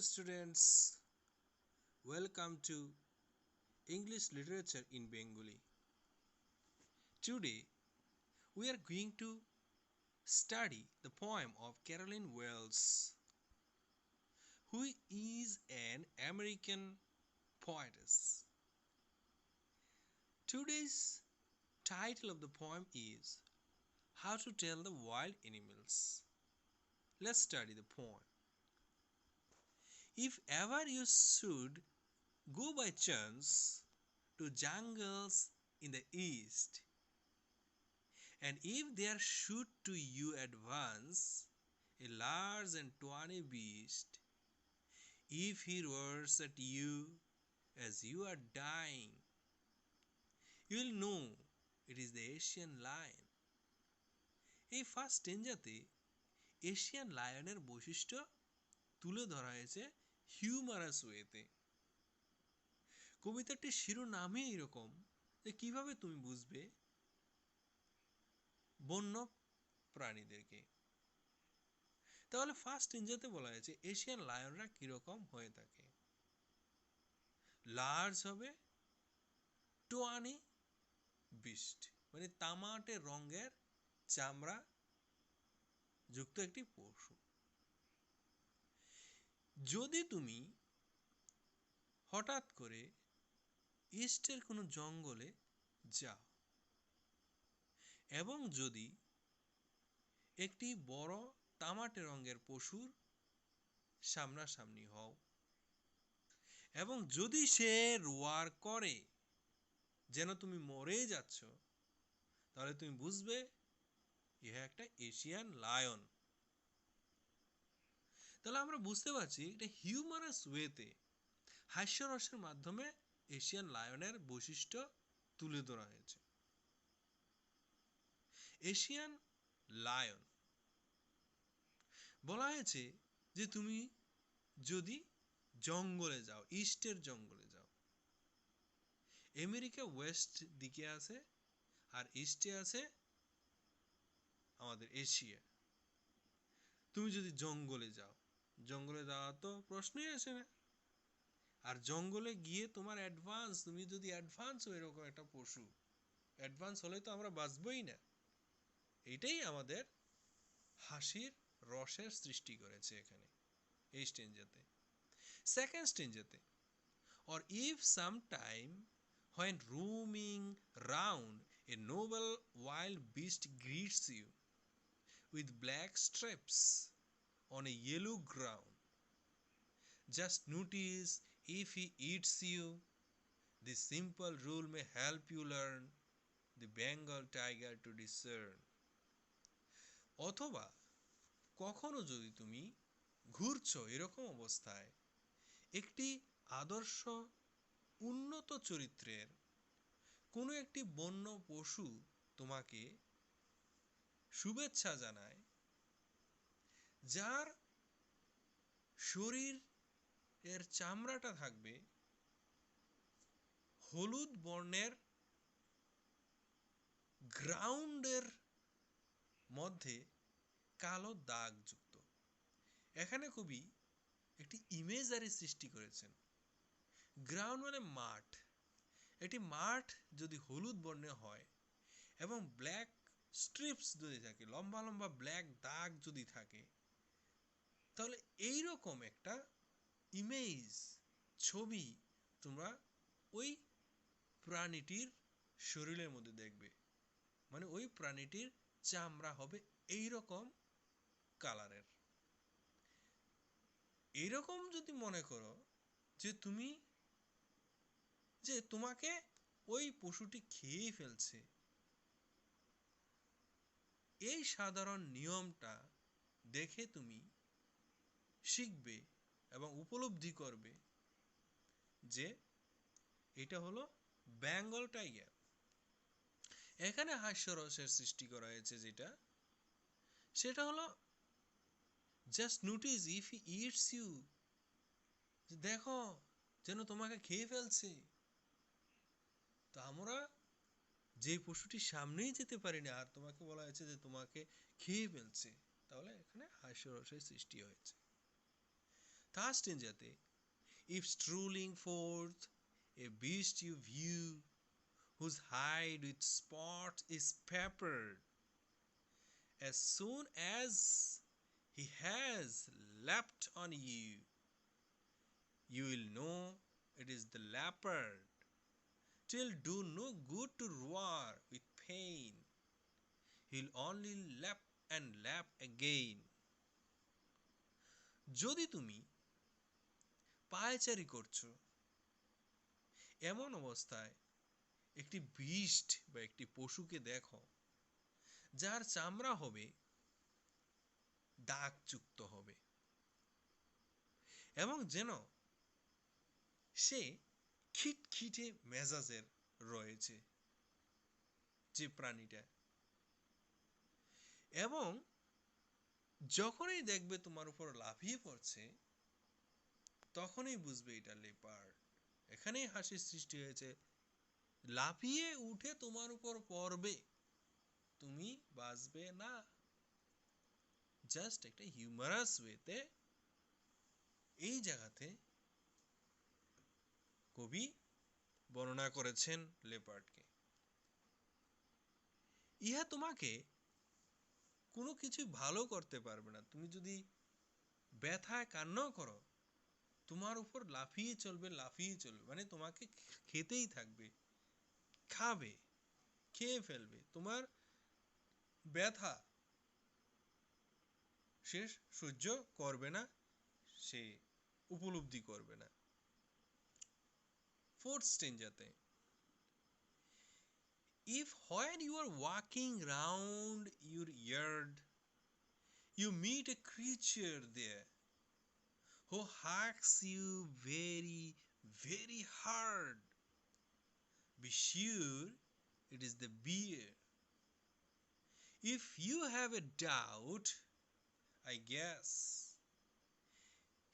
students, welcome to English Literature in Bengali. Today we are going to study the poem of Carolyn Wells, who is an American poetess. Today's title of the poem is How to Tell the Wild Animals. Let's study the poem. If ever you should go by chance to jungles in the east, and if there should to you advance a large and tawny beast, if he roars at you as you are dying, you will know it is the Asian lion. এই first স্টেঞ্জাতে Asian লায়নের বৈশিষ্ট্য তুলে ধরা হয়েছে humorous ওয়েতে। কবিতাটির শিরোনামই এরকম যে কিভাবে তুমি বুঝবে বন্য প্রাণীদেরকে। তাহলে ফার্স্ট স্টেঞ্জাতে বলা হয়েছে এশিয়ান লায়নরা কিরকম হয়ে থাকে। লার্জ হবে, টোয়ানি বিস্ট মানে তামাটে রঙের চামড়া যুক্ত একটি পশু। যদি তুমি হঠাৎ করে ইস্টের কোনো জঙ্গলে যাও এবং যদি একটি বড় তামাটে রঙের পশুর সামনাসামনি হও এবং যদি সে রোয়ার করে যেন তুমি মরেই যাচ্ছ, তাহলে তুমি বুঝবে ইহা একটা এশিয়ান লায়ন। তাহলে আমরা বুঝতে পারছি এটা হিউমারাস ওয়েতে হাস্যরসের মাধ্যমে এশিয়ান লায়নের বৈশিষ্ট্য তুলে ধরা হয়েছে। এশিয়ান লায়ন বলা হয়েছে যে তুমি যদি জঙ্গলে যাও, ইস্টের জঙ্গলে যাও, আমেরিকা ওয়েস্ট দিকে আছে আর ইস্টে আছে আমাদের এশিয়া। তুমি যদি জঙ্গলে যাও, জঙ্গলে যাওয়া তো প্রশ্নই আসে না। আর জঙ্গলে গিয়ে তোমার অ্যাডভান্স, তুমি যদি অ্যাডভান্স এরকম একটা পশু, অ্যাডভান্স হলে তো আমরা বাঁচবই না। এইটাই আমাদের হাসির রসের সৃষ্টি করেছে এখানে এই স্টেঞ্জাতে। সেকেন্ড স্টেঞ্জাতে, or if sometime when roaming round a noble wild beast greets you with black stripes on a yellow ground, just notice if he eats you. This simple rule may help you learn the Bengal tiger to discern. অথবা কখনো যদি তুমি ঘুরছো এরকম অবস্থায় একটি আদর্শ উন্নত চরিত্রের কোনো একটি বন্য পশু তোমাকে শুভেচ্ছা জানায়, যার শরীর এর চামড়াটা থাকবে হলুদ বর্ণের গ্রাউন্ডের মধ্যে কালো দাগ যুক্ত। এখানে কবি একটি ইমেজারি সৃষ্টি করেছেন। গ্রাউন্ড মানে মাঠ, একটি মাঠ যদি হলুদ বর্ণের হয় এবং ব্ল্যাক স্ট্রিপস যদি থাকে, লম্বা লম্বা ব্ল্যাক দাগ যদি থাকে, তাহলে এইরকম একটা ইমেজ ছবি তোমরা ওই প্রাণীটির শরীরের মধ্যে দেখবে। মানে ওই প্রাণীটির চামড়া হবে এইরকম কালারের। এইরকম যদি মনে করো যে তুমি যে তোমাকে ওই পশুটি খেয়ে ফেলছে, এই সাধারণ নিয়মটা দেখে তুমি শিখবে এবং উপলব্ধি করবে যে এটা হলো বেঙ্গল টাইগার। এখানে হাস্যরসের সৃষ্টি করা হয়েছে যেটা, সেটা হলো just notice if he it's you, দেখো যেন তোমাকে খেয়ে ফেলছে। তো আমরা যে পশুটির সামনেই যেতে পারি না আর তোমাকে বলা হয়েছে যে তোমাকে খেয়ে ফেলছে, তাহলে এখানে হাস্যরসের সৃষ্টি হয়েছে। Third stanzaতে, if strolling forth a beast you view, whose hide with spots is peppered, as soon as he has leapt on you, you will know it is the leopard. Till do no good to roar with pain, he'll only lap and lap again. যদি তুমি পায়চারি করছো, এমন অবস্থায় একটি beast বা একটি পশুকে দেখো যার চামড়া হবে দাগযুক্ত হবে, এবং যেন সে খিটখিটে মেজাজের রয়েছে যে প্রাণীটা, এবং যখনই দেখবে তোমার উপর লাফিয়ে পড়ছে তখনই বুঝবে এটা লেপার্ড। এখানেই হাসির সৃষ্টি হয়েছে, লাফিয়ে উঠে তোমার উপর পড়বে, তুমি বাঁচবে না। জাস্ট একটা হিউমারাস ওয়েতে এই জায়গাতে কবি বর্ণনা করেছেন লেপার্ডকে। ইহা তোমাকে কোনো কিছু ভালো করতে পারবে না। তুমি যদি ব্যথায় কান্নাও করো, তোমার উপর লাফিয়ে চলবে, লাফিয়ে চলবে, মানে তোমাকে খেতেই থাকবে, খাবে, খেয়ে ফেলবে। তোমার ব্যথা সে সহ্য করবে না, সে উপলব্ধি করবে না। ফোর্থ স্টেঞ্জাতে, if while you are walking round your yard you meet a creature there who hacks you very very hard, be sure it is the bear. If you have a doubt, I guess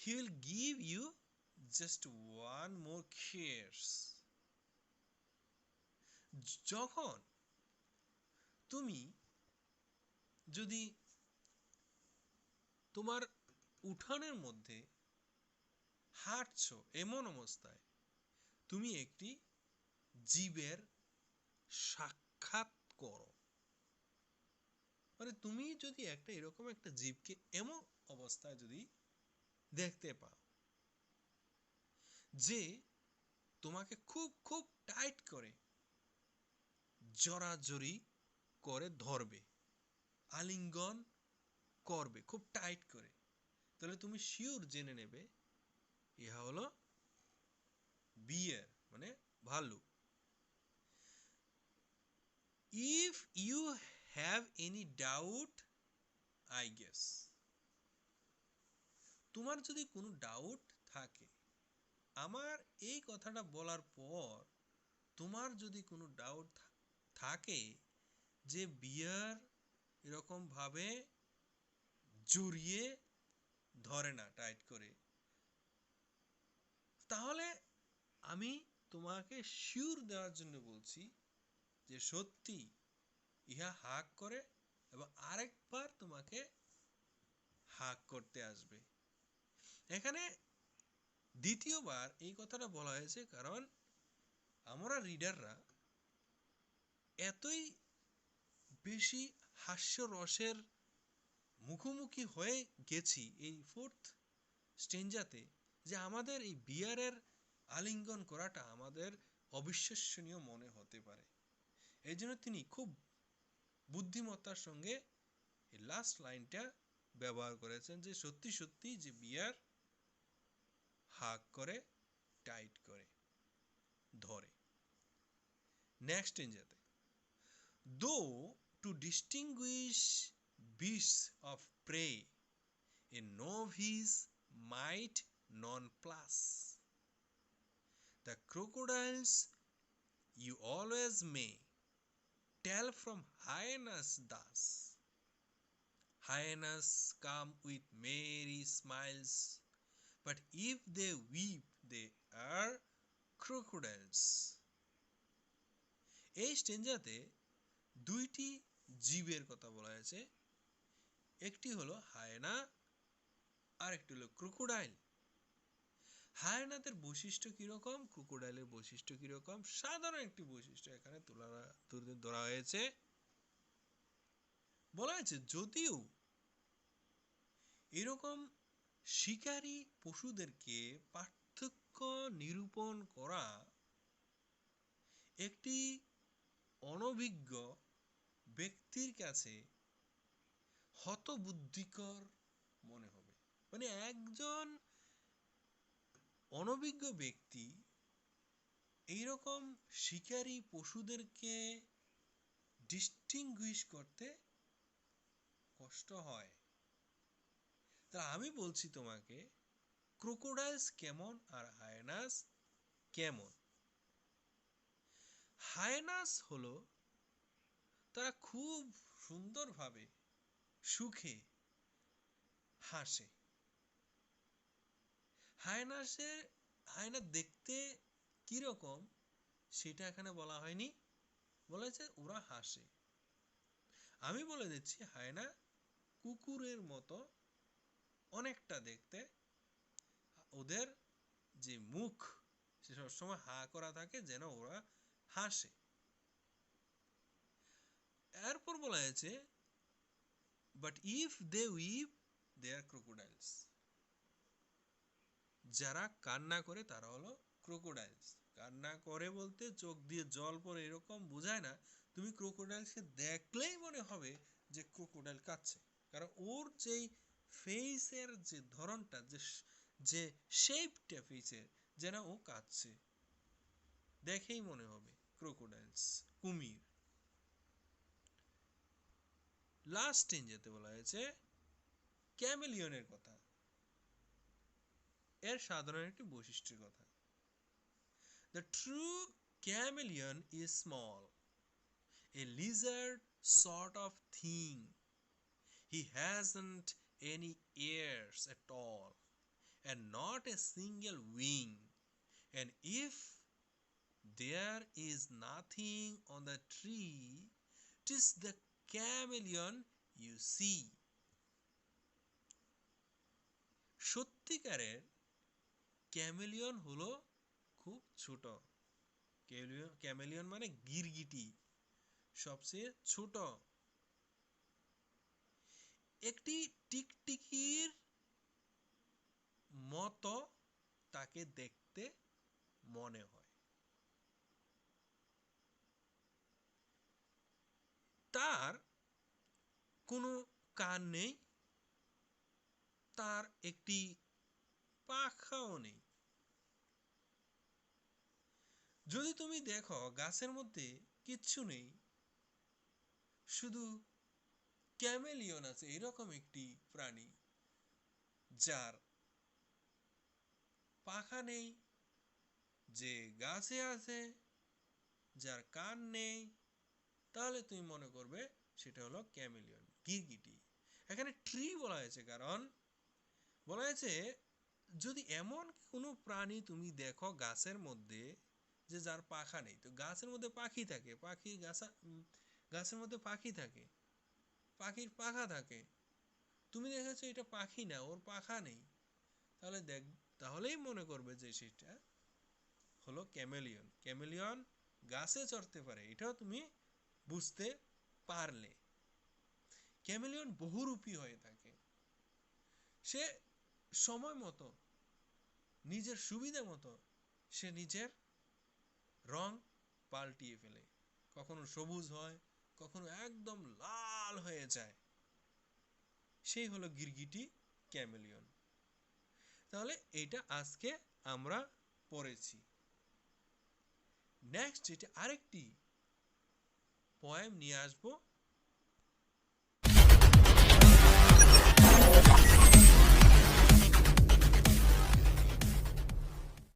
he will give you just one more curse. যখন তুমি যদি তোমার উঠানের মধ্যে হাঁটছো, এমন অবস্থায় তুমি একটি জীবের সাক্ষাৎ করো, মানে তুমি যদি একটা এরকম একটা জীবকে এমন অবস্থায় যদি দেখতে পাও যে তোমাকে খুব খুব টাইট করে জড়াজড়ি করে ধরবে, আলিঙ্গন করবে খুব টাইট করে, তাহলে তুমি শিওর জেনে নেবে ইহা হলো বিয়ার, মানে ভালুক। if you have any doubt, I guess, তোমার যদি কোনো ডাউট থাকে, আমার এই কথাটা বলার পর তোমার যদি কোনো ডাউট থাকে যে বিয়ার এরকম ভাবে জড়িয়ে ধরে না টাইট করে, তাহলে আমি তোমাকে শিওর দেওয়ার জন্য বলছি যে সত্যি ইহা হাক করে এবং আরেকবার তোমাকে হাক করতে আসবে। এখানে দ্বিতীয়বার এই কথাটা বলা হয়েছে কারণ আমরা রিডাররা এতই বেশি হাস্যরসের মুখোমুখি হয়ে গেছি এই ফোর্থ স্টেঞ্জাতে, যে আমাদের এই বিয়ারের আলিঙ্গন করাটা আমাদের অবিশ্বাসনীয় মনে হতে পারে। এই জন্য তিনি খুব বুদ্ধিমত্তার সঙ্গে এই লাস্ট লাইনটা ব্যবহার করেছেন যে সত্যি সত্যি যে বিয়ার হাক করে, টাইট করে ধরে। নেক্সট স্টেঞ্জাতে, though to distinguish beasts of prey a novice might nonplus, the crocodiles you always may tell from hyenas thus. Hyenas come with merry smiles, but if they weep they are crocodiles. এই স্টেঞ্জাতে দুইটি জীবের কথা বলা হয়েছে, একটি হলো হায়না আর একটি হলো ক্রোকোডাইল। হায়নাদের বৈশিষ্ট্য কিরকম, ক্রোকোডাইলের বৈশিষ্ট্য কিরকম, সাধারণ একটি বৈশিষ্ট্য এখানে তুলে ধরা হয়েছে। বলা হয়েছে যদিও এরকম শিকারী পশুদেরকে পার্থক্য নিরূপণ করা একটি অনভিজ্ঞ ব্যক্তির কাছে হতবুদ্ধিকর মনে হবে। মানে একজন অনভিজ্ঞ ব্যক্তি এইরকম শিকারী পশুদেরকে ডিস্টিংগুইশ করতে কষ্ট হয়। তা আমি বলছি তোমাকে ক্রোকোডাইলস কেমন আর হায়েনাস কেমন। হায়েনাস হলো তারা খুব সুন্দরভাবে সুখে হাসে। হায়না দেখতে কিরকম সেটা এখানে বলা হয়নি, বলেছে ওরা হাসে। আমি বলে দিচ্ছি হায়না কুকুরের মতো অনেকটা দেখতে, ওদের যে মুখ সে সবসময় হা করা থাকে যেন ওরা হাসে। এরপর বলা হয়েছে but if they weep they are crocodiles, যারা কান্না করে তারা হলো ক্রোকোডাইলস। কান্না করে বলতে চোখ দিয়ে জল পড়ে এরকম বোঝায় না, তুমি ক্রোকোডাইলসকে দেখলেই মনে হবে যে ক্রোকোডাইল কাঁদছে, কারণ ওর যেই ফেসের যে ধরনটা, যে শেপটা ফেসের, যেন ও কাঁদছে, দেখেই মনে হবে ক্রোকোডাইলস, কুমির। লাস্ট ইন যেতে বলা হয়েছে ক্যামেলিয়নের কথা, এর সাধারণ একটি বৈশিষ্ট্যের কথা। The true chameleon is small, a lizard sort of thing. He hasn't any ears at all and not a single wing. And if there is nothing on the tree, 'tis the chameleon you see. সত্যিকারের chameleon হলো খুব ছোট। Chameleon মানে গিরগিটি, সবচেয়ে ছোট। একটি টিকটিকির মতো তাকে দেখতে মনে হয়। তার কোনো কান নেই, তার একটি পাখাও নেই। যদি তুমি দেখো গাছের মধ্যে কিচ্ছু নেই, শুধু ক্যামেলিয়ন আছে, এরকম একটি প্রাণী যার পাখা নেই, যে গাছে আছে, যার কান নেই, তাহলে তুমি মনে করবে সেটা হলো ক্যামেলিয়ন, গিরগিটি। এখানে ট্রি বলা হয়েছে কারণ বলা হয়েছে যদি এমন কোনো প্রাণী তুমি দেখো গাছের মধ্যে যে যার পাখা নেই, তো গাছের মধ্যে পাখি থাকে, গাছের মধ্যে পাখি থাকে, পাখির পাখা থাকে, তুমি দেখেছো এটা পাখি না, ওর পাখা নেই, তাহলেই মনে করবে যে সেটা হলো ক্যামেলিয়ন। ক্যামেলিয়ন গাছে চড়তে পারে, এটাও তুমি বুঝতে পারলে। ক্যামেলিয়ন বহুরূপী হয়ে থাকে, সে সময় মতো নিজের সুবিধা মতো সে নিজের রং পাল্টিয়ে ফেলে, কখনো সবুজ হয়, কখনো একদম লাল হয়ে যায়, সেই হলো গিরগিটি ক্যামেলিয়ন। তাহলে এটা আজকে আমরা পড়েছি। নেক্সট এটা আরেকটি পোয়েম নিয়ে আসবো,